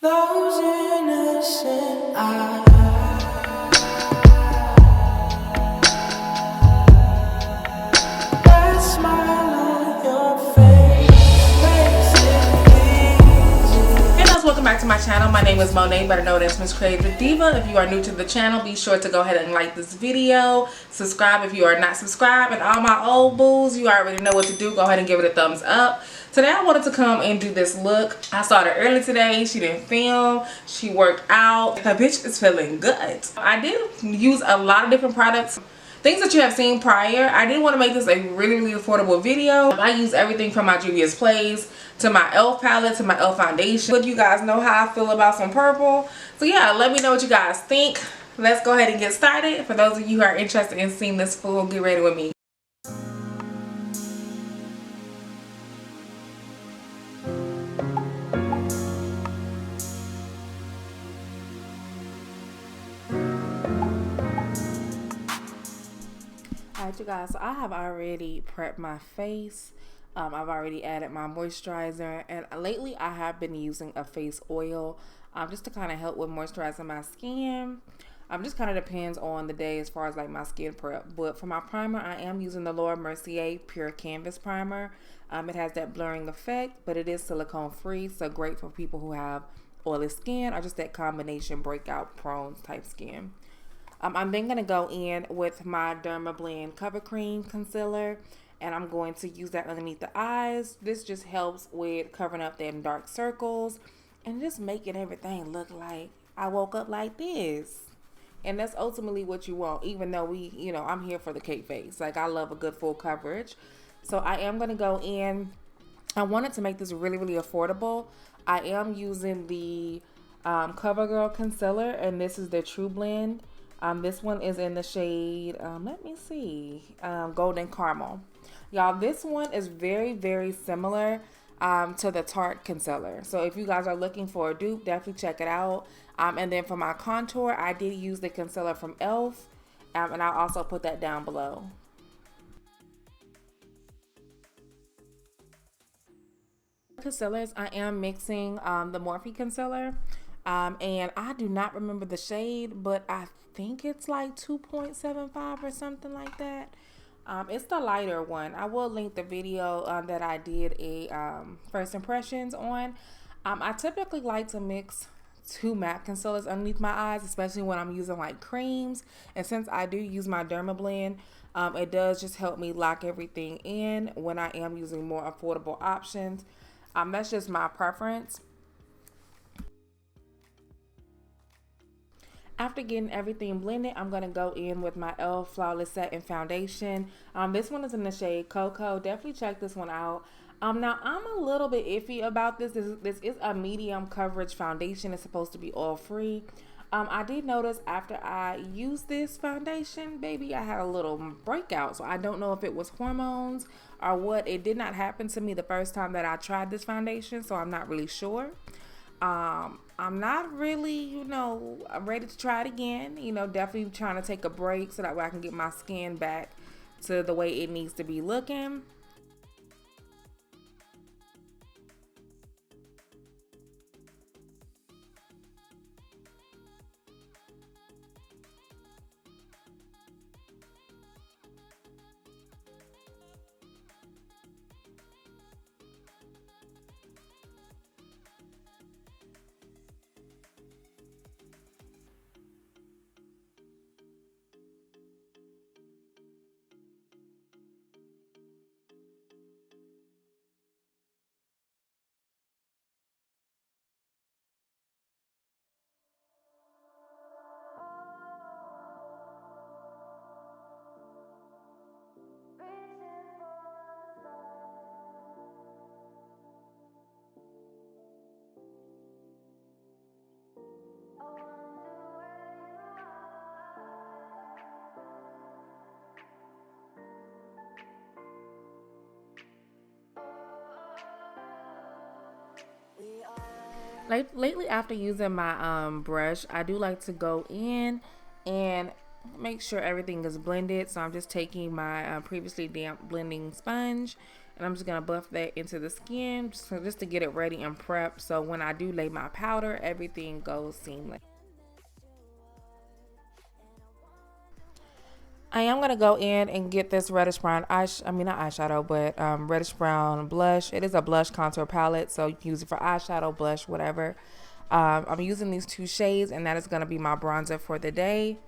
Those innocent eyes. That smile on your face makes it easy. Hey guys, welcome back to my channel. My name is Monet, better known as MsCreativeDiva. If you are new to the channel, be sure to go ahead and like this video. Subscribe if you are not subscribed. And all my old boos, you already know what to do. Go ahead and give it a thumbs up. Today I wanted to come and do this look. I started early today. She didn't film. She worked out. Her bitch is feeling good. I did use a lot of different products. Things that you have seen prior. I did want to make this a really affordable video. I use everything from my Juvias Place to my e.l.f. palette to my e.l.f. foundation. Let you guys know how I feel about some purple. So yeah, let me know what you guys think. Let's go ahead and get started. For those of you who are interested in seeing this full get ready with me. Alright you guys, so I have already prepped my face. I've already added my moisturizer, and lately I have been using a face oil just to kind of help with moisturizing my skin. Just kind of depends on the day as far as like my skin prep. But for my primer, I am using the Laura Mercier Pure Canvas Primer. It has that blurring effect, but it is silicone free, so great for people who have oily skin or just that combination breakout prone type skin. I'm then going to go in with my Dermablend Cover Cream Concealer, and I'm going to use that underneath the eyes. This just helps with covering up them dark circles and just making everything look like I woke up like this. And that's ultimately what you want, even though I'm here for the cake face. Like, I love a good full coverage. So I am going to go in. I wanted to make this really affordable. I am using the Covergirl Concealer, and this is the True Blend. This one is in the shade, let me see, Golden Caramel. Y'all, this one is very similar to the Tarte Concealer. So if you guys are looking for a dupe, definitely check it out. And then for my contour, I did use the concealer from e.l.f. And I'll also put that down below. Concealers, I am mixing the Morphe concealer. And I do not remember the shade, but I think it's like 2.75 or something like that. It's the lighter one. I will link the video that I did a first impressions on. I typically like to mix 2 matte concealers underneath my eyes, especially when I'm using like creams. And since I do use my Dermablend, it does just help me lock everything in when I am using more affordable options. That's just my preference. After getting everything blended, I'm going to go in with my e.l.f. Flawless Satin Foundation. This one is in the shade Cocoa. Definitely check this one out. Now, I'm a little bit iffy about this. This is a medium coverage foundation. It's supposed to be oil-free. I did notice after I used this foundation, baby, I had a little breakout. So I don't know if it was hormones or what. It did not happen to me the first time that I tried this foundation, so I'm not really sure. I'm not really, I'm ready to try it again. Definitely trying to take a break so that way I can get my skin back to the way it needs to be looking. Lately, after using my brush, I do like to go in and make sure everything is blended. So I'm just taking my previously damp blending sponge And I'm just going to buff that into the skin just to get it ready and prepped. So when I do lay my powder, everything goes seamless. I am going to go in and get this reddish brown not eyeshadow, but reddish brown blush. It is a blush contour palette, so you can use it for eyeshadow, blush, whatever. I'm using these 2 shades, and that is going to be my bronzer for the day.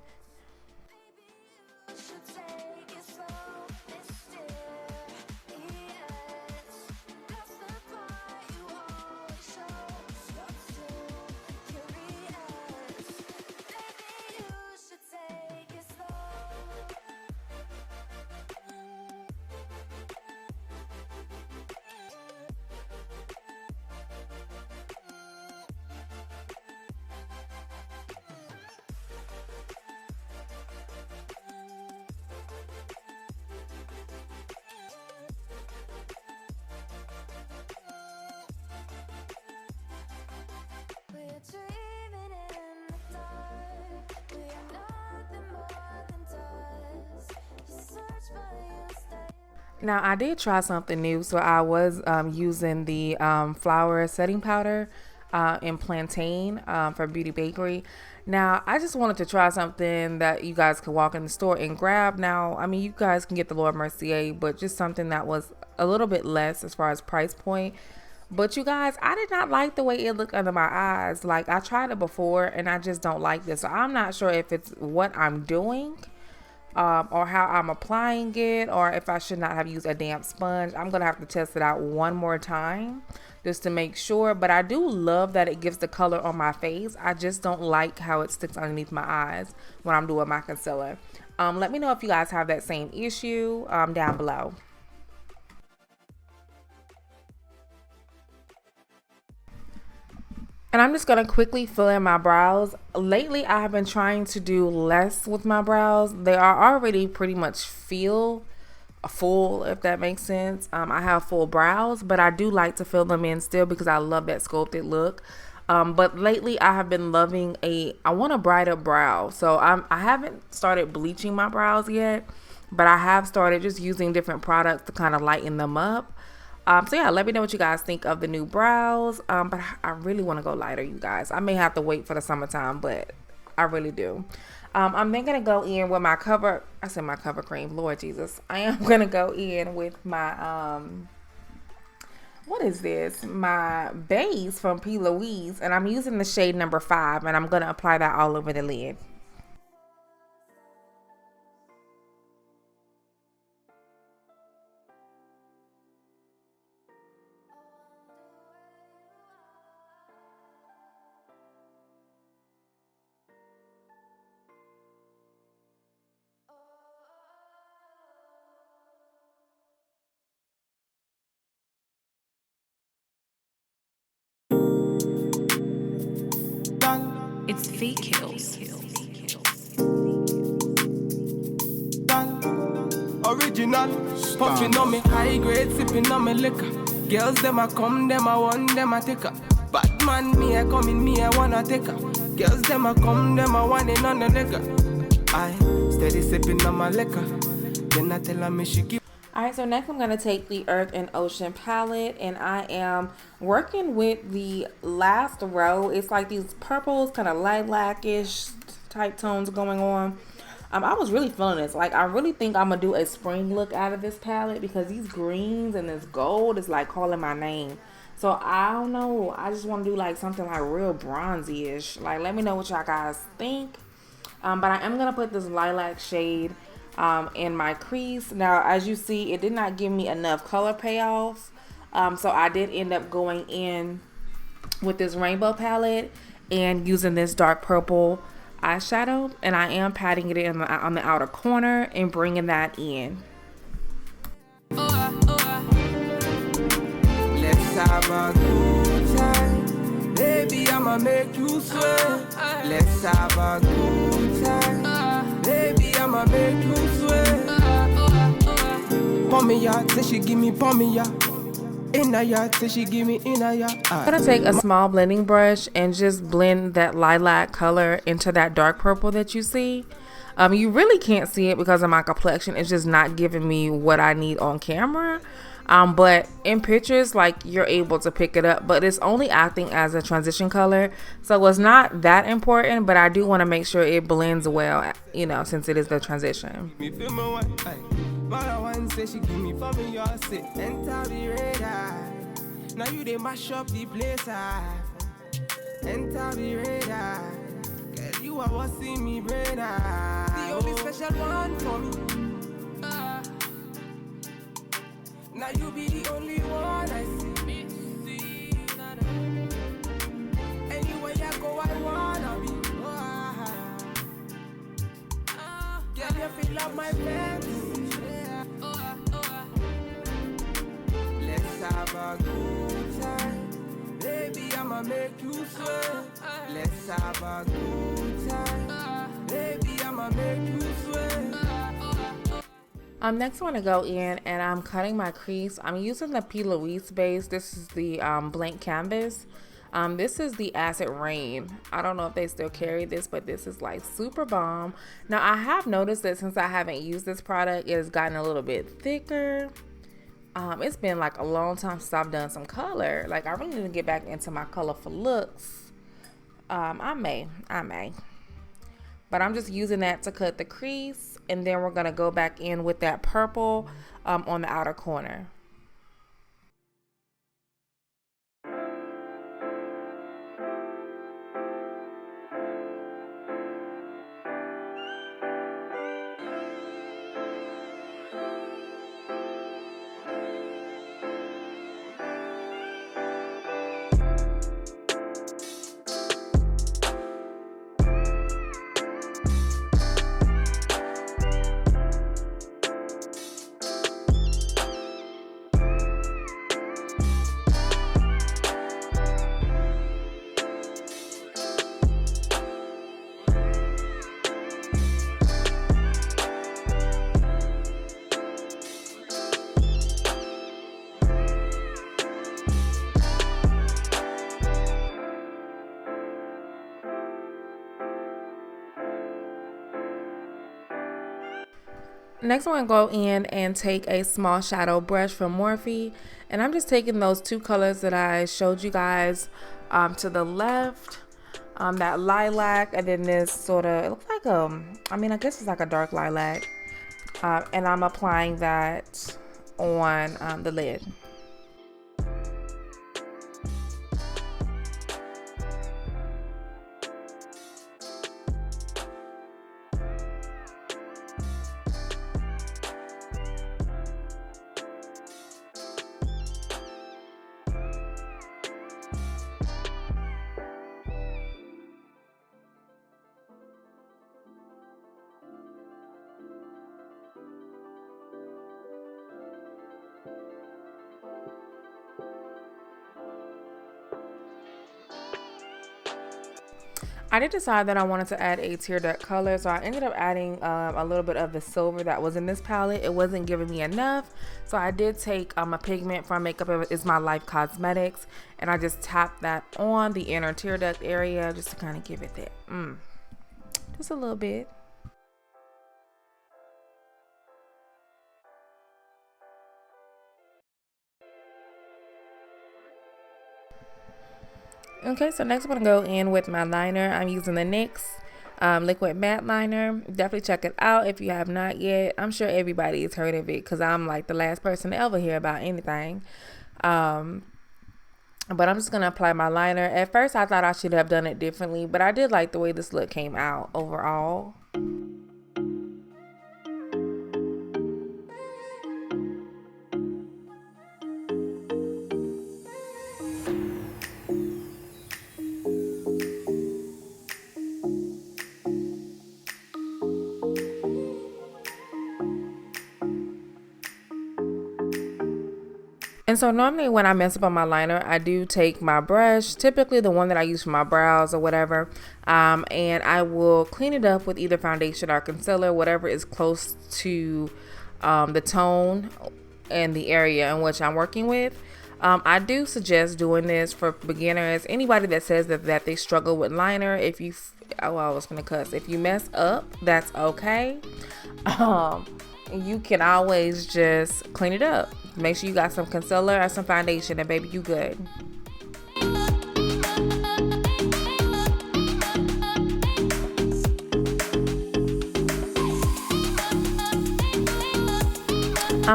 Now, I did try something new, so I was using the flour setting powder in Plantain for Beauty Bakery. Now, I just wanted to try something that you guys could walk in the store and grab. Now, I mean, you guys can get the Laura Mercier, but just something that was a little bit less as far as price point. But you guys, I did not like the way it looked under my eyes. Like, I tried it before, and I just don't like this. So I'm not sure if it's what I'm doing, or how I'm applying it, or if I should not have used a damp sponge. I'm gonna have to test it out one more time just to make sure. But I do love that it gives the color on my face. I just don't like how it sticks underneath my eyes when I'm doing my concealer. Let me know if you guys have that same issue down below. And I'm just going to quickly fill in my brows. Lately, I have been trying to do less with my brows. They are already pretty much full, if that makes sense. I have full brows, but I do like to fill them in still because I love that sculpted look. But lately, I have been loving I want a brighter brow. So I haven't started bleaching my brows yet, but I have started just using different products to kind of lighten them up. So yeah, let me know what you guys think of the new brows. But I really want to go lighter, you guys. I may have to wait for the summertime, but I really do. I'm then gonna go in with my cover cream, Lord Jesus. I am gonna go in with my what is this? My base from P. Louise, and I'm using the shade number 5, and I'm gonna apply that all over the lid. It's Fake Kills. Original, puffing on me high grade, sipping on me liquor. Girls them a come, them a want, them a take her. Bad man, me a come in, me a wanna take her. Girls them a come, them a want it on the nigga. I steady sipping on my liquor. Then I tell her me she give. Alright, so next I'm going to take the Earth and Ocean palette, and I am working with the last row. It's like these purples, kind of lilac-ish type tones going on. I was really feeling this. Like, I really think I'm going to do a spring look out of this palette because these greens and this gold is like calling my name. So I don't know. I just want to do like something like real bronzy-ish. Like, let me know what y'all guys think. But I am going to put this lilac shade in my crease. Now, as you see, it did not give me enough color payoff. So I did end up going in with this rainbow palette and using this dark purple eyeshadow, and I am patting it in on the outer corner and bringing that in. Let's have a good time, baby, I'ma make you sweat. Let's have a good time, baby, I'ma make you sweat. Pommy ya, say she give me pommy ya. In a yard, say she give me in a yard. I'm gonna take a small blending brush and just blend that lilac color into that dark purple that you see. You really can't see it because of my complexion. It's just not giving me what I need on camera. But in pictures, like, you're able to pick it up, but it's only acting as a transition color, so it's not that important. But I do want to make sure it blends well, you know, since it is the transition. Now you they mash up the place. Enter the radar. Girl, you are what's in me brain. The only special one for me. Now you be the only one I see. Anywhere I go, I wanna be. Girl, you feel like my fantasy. Let's have a good time. Baby, I'ma make you sweat. Let's have a good time. Baby, I'ma make you sweat. Next I want to go in and I'm cutting my crease. I'm using the P. Louise base. This is the blank canvas. This is the Acid Rain. I don't know if they still carry this, but this is like super bomb. Now I have noticed that since I haven't used this product, it has gotten a little bit thicker. It's been like a long time since I've done some color. Like, I really need to get back into my colorful looks. I may, but I'm just using that to cut the crease, and then we're gonna go back in with that purple on the outer corner. Next, I'm going to go in and take a small shadow brush from Morphe, and I'm just taking those two colors that I showed you guys to the left, that lilac, and then this sort of, it looks like I guess it's like a dark lilac, and I'm applying that on the lid. I did decide that I wanted to add a tear duct color, so I ended up adding a little bit of the silver that was in this palette. It wasn't giving me enough, so I did take a pigment from Makeup Is My Life Cosmetics, and I just tapped that on the inner tear duct area just to kind of give it that, just a little bit. Okay, so next I'm going to go in with my liner. I'm using the NYX liquid matte liner. Definitely check it out if you have not yet. I'm sure everybody has heard of it because I'm like the last person to ever hear about anything. But I'm just going to apply my liner. At first I thought I should have done it differently, but I did like the way this look came out overall. And so normally when I mess up on my liner, I do take my brush, typically the one that I use for my brows or whatever, and I will clean it up with either foundation or concealer, whatever is close to the tone and the area in which I'm working with. I do suggest doing this for beginners, anybody that says that they struggle with liner. If you, if you mess up, that's okay. You can always just clean it up. Make sure you got some concealer and some foundation, and baby, you good.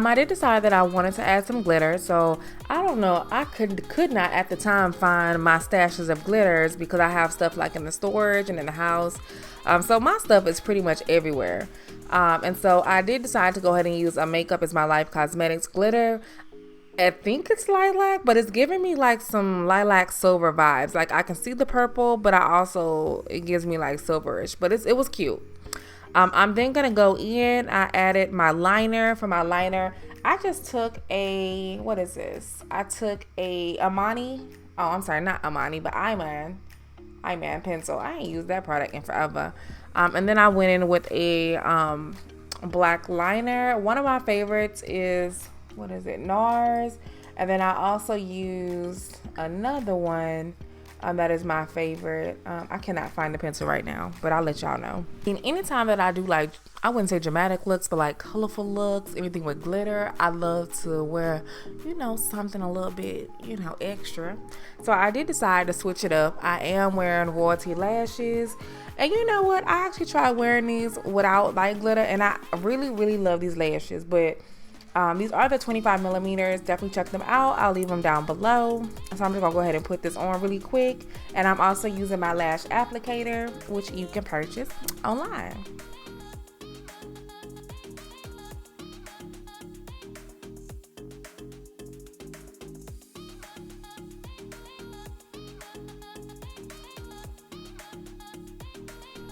I did decide that I wanted to add some glitter, so I don't know. I could not at the time find my stashes of glitters because I have stuff like in the storage and in the house. So my stuff is pretty much everywhere. And so I did decide to go ahead and use a Makeup Is My Life Cosmetics glitter. I think it's lilac, but it's giving me like some lilac silver vibes. Like I can see the purple, but it gives me like silverish. But it was cute. I'm then gonna go in. I added my liner. For my liner, I just took what is this? I took a Amani. Oh, I'm sorry, not Amani, but Iman pencil. I ain't used that product in forever. And then I went in with a black liner. One of my favorites is, what is it? Nars. And then I also used another one that is my favorite. I cannot find the pencil right now, but I'll let y'all know. And anytime that I do, like, I wouldn't say dramatic looks, but like colorful looks, anything with glitter, I love to wear, something a little bit, extra. So I did decide to switch it up. I am wearing Royalty lashes. And you know what? I actually tried wearing these without light glitter, and I really, really love these lashes. But these are the 25 millimeters. Definitely check them out. I'll leave them down below. So I'm just gonna go ahead and put this on really quick. And I'm also using my lash applicator, which you can purchase online.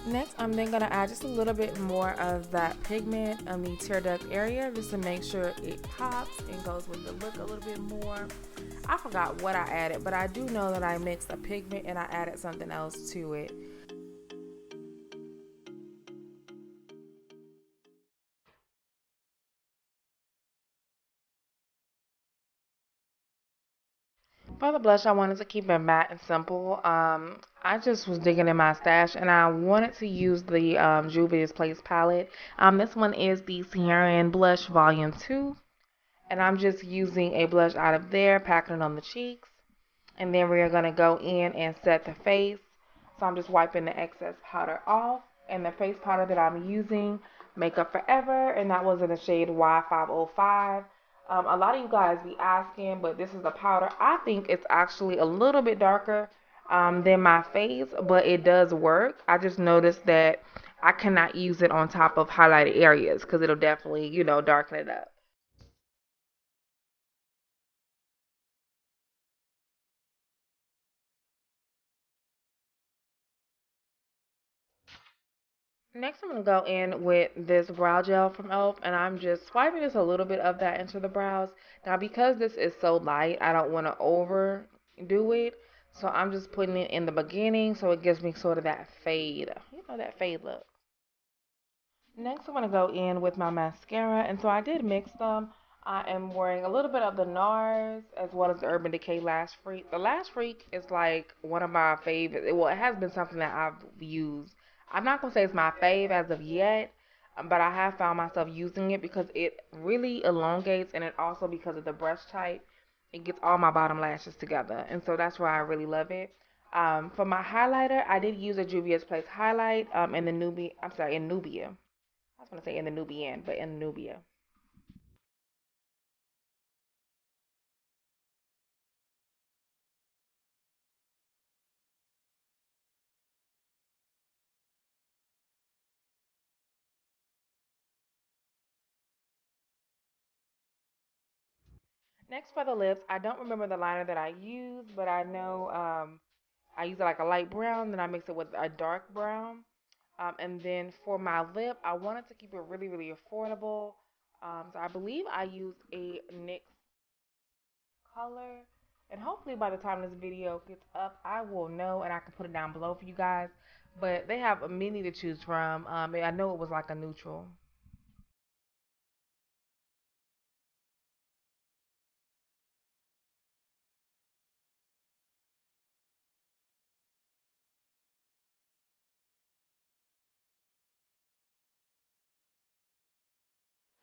Next, I'm then going to add just a little bit more of that pigment on the tear duct area just to make sure it pops and goes with the look a little bit more. I forgot what I added, but I do know that I mixed a pigment and I added something else to it. For the blush, I wanted to keep it matte and simple. I just was digging in my stash and I wanted to use the Juvias Place palette. This one is the Saharan Blush Volume 2. And I'm just using a blush out of there, packing it on the cheeks. And then we're going to go in and set the face. So I'm just wiping the excess powder off. And the face powder that I'm using, Makeup Forever, and that was in the shade Y505. A lot of you guys be asking, but this is a powder. I think it's actually a little bit darker than my face, but it does work. I just noticed that I cannot use it on top of highlighted areas because it'll definitely, darken it up. Next, I'm going to go in with this brow gel from e.l.f. and I'm just swiping just a little bit of that into the brows. Now, because this is so light, I don't want to overdo it. So I'm just putting it in the beginning so it gives me sort of that fade, that fade look. Next, I'm going to go in with my mascara. And so I did mix them. I am wearing a little bit of the Nars as well as the Urban Decay Lash Freak. The Lash Freak is like one of my favorites. Well, it has been something that I've used. I'm not going to say it's my fave as of yet, but I have found myself using it because it really elongates, and it also, because of the brush type, it gets all my bottom lashes together. And so that's why I really love it. For my highlighter, I did use a Juvia's Place highlight in the Nubia. I was going to say in the Nubian, but in Nubia. Next, for the lips, I don't remember the liner that I used, but I know I used like a light brown, then I mixed it with a dark brown. And then for my lip, I wanted to keep it really, really affordable. So I believe I used a NYX color. And hopefully by the time this video gets up, I will know and I can put it down below for you guys. But they have many to choose from. I know it was like a neutral.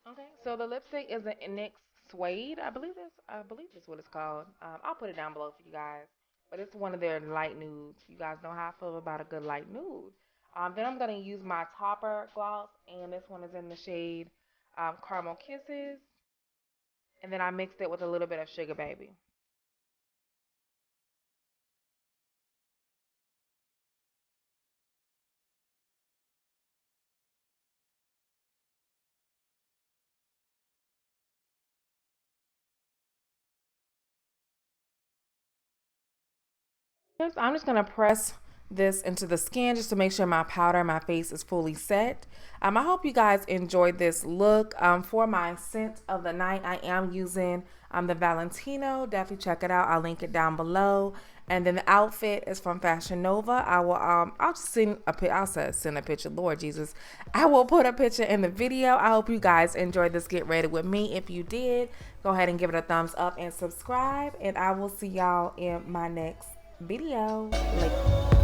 Okay, so the lipstick is a NYX Suede. I believe that's what it's called. I'll put it down below for you guys. But it's one of their light nudes. You guys know how I feel about a good light nude. Then I'm gonna use my topper gloss, and this one is in the shade Caramel Kisses. And then I mixed it with a little bit of Sugar Baby. Next, I'm just gonna press this into the skin just to make sure my powder and my face is fully set. I hope you guys enjoyed this look. For my scent of the night, I am using the Valentino. Definitely check it out. I'll link it down below. And then the outfit is from Fashion Nova. I'll just send a picture. Lord Jesus, I will put a picture in the video. I hope you guys enjoyed this Get Ready with me. If you did, go ahead and give it a thumbs up and subscribe. And I will see y'all in my next video later.